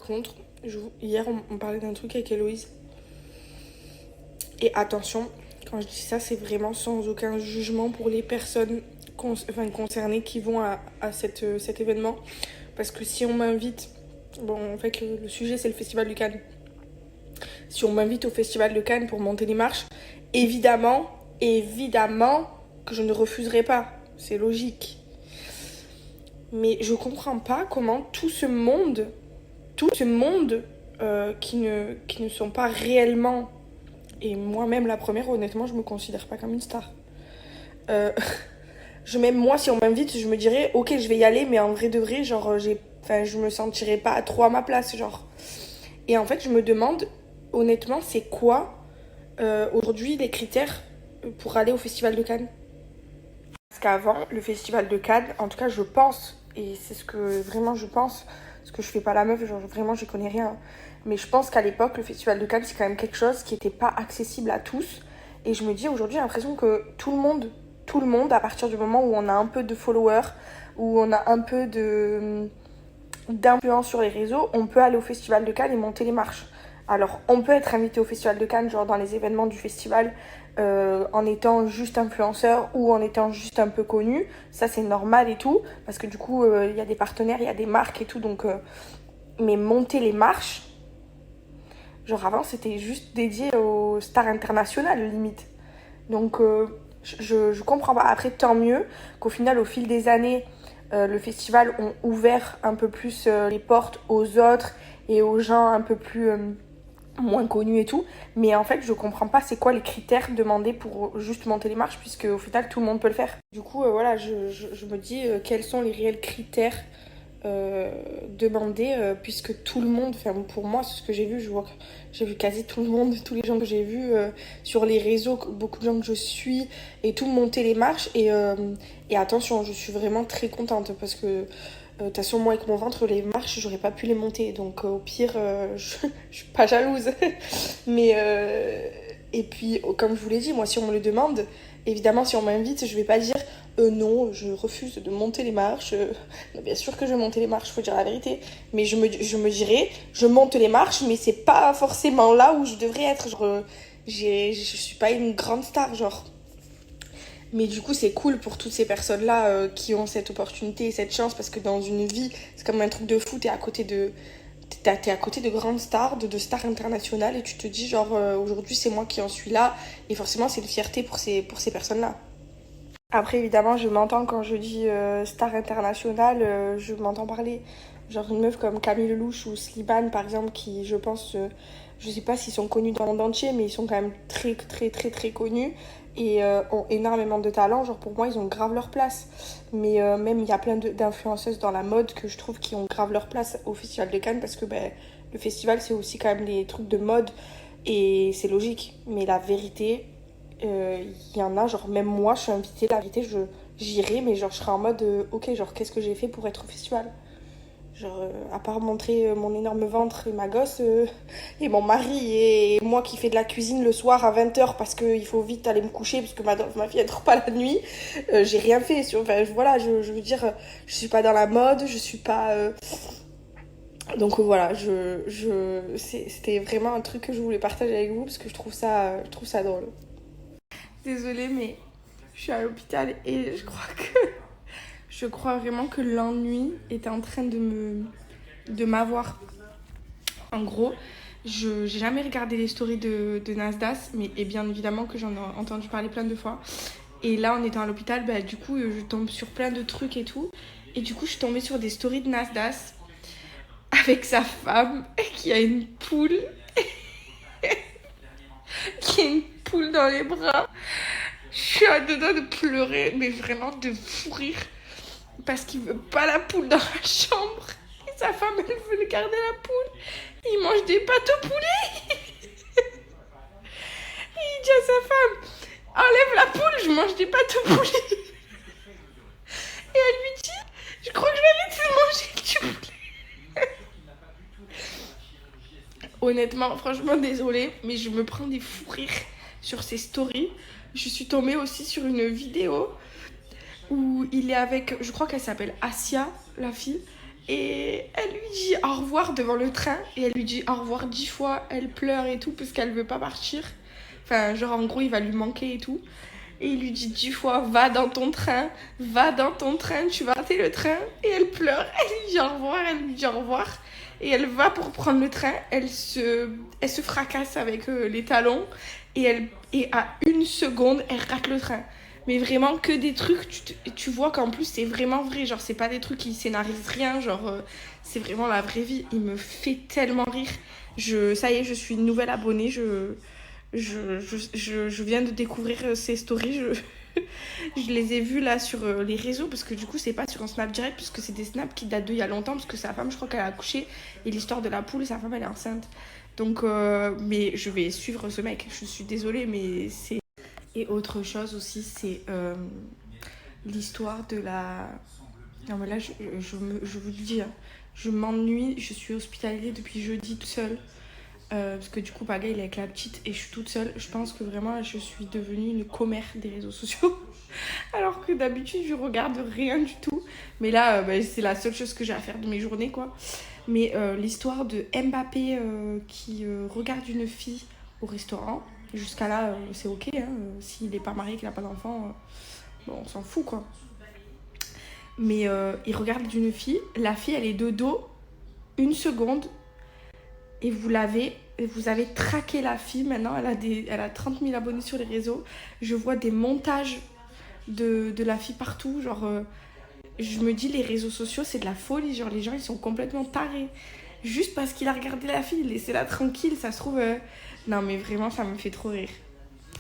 contre, hier on parlait d'un truc avec Héloïse. Et attention, quand je dis ça, c'est vraiment sans aucun jugement pour les personnes concernées qui vont à cet événement. Parce que si on m'invite, bon en fait le sujet c'est le Festival de Cannes. Si on m'invite au Festival de Cannes pour monter les marches, évidemment que je ne refuserai pas. C'est logique. Mais je comprends pas comment tout ce monde qui ne sont pas réellement, et moi-même la première, honnêtement, je me considère pas comme une star. Même moi, si on m'invite, je me dirais, ok, je vais y aller, mais en vrai de vrai, genre, je me sentirais pas trop à ma place, genre. Et en fait, je me demande, honnêtement, c'est quoi aujourd'hui les critères pour aller au Festival de Cannes? Parce qu'avant, le Festival de Cannes, en tout cas, je pense, et c'est ce que vraiment je pense, parce que je fais pas la meuf, genre vraiment, j'y connais rien. Mais je pense qu'à l'époque, le Festival de Cannes, c'est quand même quelque chose qui n'était pas accessible à tous. Et je me dis, aujourd'hui, j'ai l'impression que tout le monde, à partir du moment où on a un peu de followers, où on a un peu d'influence sur les réseaux, on peut aller au Festival de Cannes et monter les marches. Alors, on peut être invité au Festival de Cannes, genre dans les événements du festival, en étant juste influenceur ou en étant juste un peu connu. Ça, c'est normal et tout, parce que du coup, il y a des partenaires, il y a des marques et tout. Donc, mais monter les marches, genre avant, c'était juste dédié aux stars internationales, limite. Donc, je comprends pas. Après, tant mieux qu'au final, au fil des années, le festival ont ouvert un peu plus les portes aux autres et aux gens un peu plus moins connus et tout. Mais en fait, je comprends pas c'est quoi les critères demandés pour juste monter les marches, puisque au final, tout le monde peut le faire. Du coup, voilà, je me dis quels sont les réels critères demandés, puisque tout le monde, enfin pour moi, c'est ce que j'ai vu, je vois que j'ai vu quasi tout le monde, tous les gens que j'ai vus sur les réseaux, beaucoup de gens que je suis, et tout monter les marches. Et attention, je suis vraiment très contente parce que de toute façon, moi, avec mon ventre, les marches, j'aurais pas pu les monter. Donc, au pire, je suis pas jalouse. Mais, et puis, comme je vous l'ai dit, moi, si on me le demande, évidemment, si on m'invite, je vais pas dire non, je refuse de monter les marches. Non, bien sûr que je vais monter les marches, faut dire la vérité. Mais je me dirais, je monte les marches, mais c'est pas forcément là où je devrais être. Genre, je suis pas une grande star, genre. Mais du coup, c'est cool pour toutes ces personnes-là qui ont cette opportunité et cette chance, parce que dans une vie, c'est comme un truc de fou, t'es à côté de grandes stars, de stars internationales, et tu te dis genre aujourd'hui c'est moi qui en suis là, et forcément c'est une fierté pour ces personnes-là. Après évidemment je m'entends quand je dis star internationale, je m'entends parler genre une meuf comme Camille Lelouch ou Slimane par exemple, qui je pense, je sais pas s'ils sont connus dans le monde entier, mais ils sont quand même très très très très connus et ont énormément de talent. Genre pour moi ils ont grave leur place. Mais même il y a plein d'influenceuses dans la mode que je trouve qui ont grave leur place au Festival de Cannes, parce que ben, le festival c'est aussi quand même des trucs de mode et c'est logique. Mais la vérité, y en a, genre même moi je suis invitée, la vérité j'irai, mais genre je serai en mode ok, genre qu'est-ce que j'ai fait pour être au festival? Genre, à part montrer mon énorme ventre et ma gosse, et mon mari et moi qui fais de la cuisine le soir à 20h parce qu'il faut vite aller me coucher parce que ma fille elle dort pas la nuit, j'ai rien fait. Enfin, voilà, je veux dire, je suis pas dans la mode, je suis pas. Donc voilà, c'était vraiment un truc que je voulais partager avec vous parce que je trouve ça drôle. Désolée, mais je suis à l'hôpital et je crois vraiment que l'ennui est en train de m'avoir. En gros, j'ai jamais regardé les stories de Nasdaq, mais et bien évidemment que j'en ai entendu parler plein de fois. Et là, en étant à l'hôpital, bah, du coup, je tombe sur plein de trucs et tout. Et du coup, je suis tombée sur des stories de Nasdaq avec sa femme qui a une poule, qui a une poule dans les bras. Je suis à deux doigts de pleurer, mais vraiment de fou rire. Parce qu'il veut pas la poule dans la chambre. Et sa femme, elle veut garder la poule. Il mange des pâtes au poulet. Et il dit à sa femme, enlève la poule, je mange des pâtes au poulet. Et elle lui dit, je crois que je vais arrêter de manger du poulet. Honnêtement, franchement, désolée, mais je me prends des fous rires sur ces stories. Je suis tombée aussi sur une vidéo où il est avec, je crois qu'elle s'appelle Asia, la fille, Et elle lui dit au revoir devant le train. Et elle lui dit au revoir 10 fois. Elle pleure et tout parce qu'elle veut pas partir. Enfin, genre en gros, il va lui manquer et tout. Et il lui dit 10 fois, va dans ton train, tu vas rater le train. Et elle pleure, elle lui dit au revoir, elle lui dit au revoir. Et elle va pour prendre le train, elle se fracasse avec les talons. Et à une seconde, elle rate le train. Mais vraiment que des trucs, tu vois qu'en plus c'est vraiment vrai. Genre, c'est pas des trucs qui scénarisent rien. Genre, c'est vraiment la vraie vie. Il me fait tellement rire. Ça y est, je suis une nouvelle abonnée. Je viens de découvrir ces stories. Je les ai vus là sur les réseaux parce que du coup, c'est pas sur un Snap direct puisque c'est des snaps qui datent d'il y a longtemps parce que sa femme, je crois qu'elle a accouché et l'histoire de la poule, sa femme, elle est enceinte. Donc, mais je vais suivre ce mec. Je suis désolée, mais c'est. Et autre chose aussi, c'est l'histoire de la. Non, mais là, je vous le dis, hein, je m'ennuie. Je suis hospitalisée depuis jeudi toute seule. Parce que du coup, Paga, il est avec la petite et je suis toute seule. Je pense que vraiment, je suis devenue une commère des réseaux sociaux. Alors que d'habitude, je regarde rien du tout. Mais là, c'est la seule chose que j'ai à faire de mes journées, quoi. Mais l'histoire de Mbappé qui regarde une fille au restaurant, jusqu'à là, c'est ok. Hein, s'il n'est pas marié, qu'il n'a pas d'enfant, bon, on s'en fout, quoi. Mais il regarde une fille. La fille, elle est de dos, une seconde. Et vous avez traqué la fille. Maintenant, elle a 30 000 abonnés sur les réseaux. Je vois des montages de la fille partout. Genre, je me dis, les réseaux sociaux, c'est de la folie. Genre, les gens, ils sont complètement tarés. Juste parce qu'il a regardé la fille, laissez-la tranquille. Ça se trouve... Non, mais vraiment, ça me fait trop rire.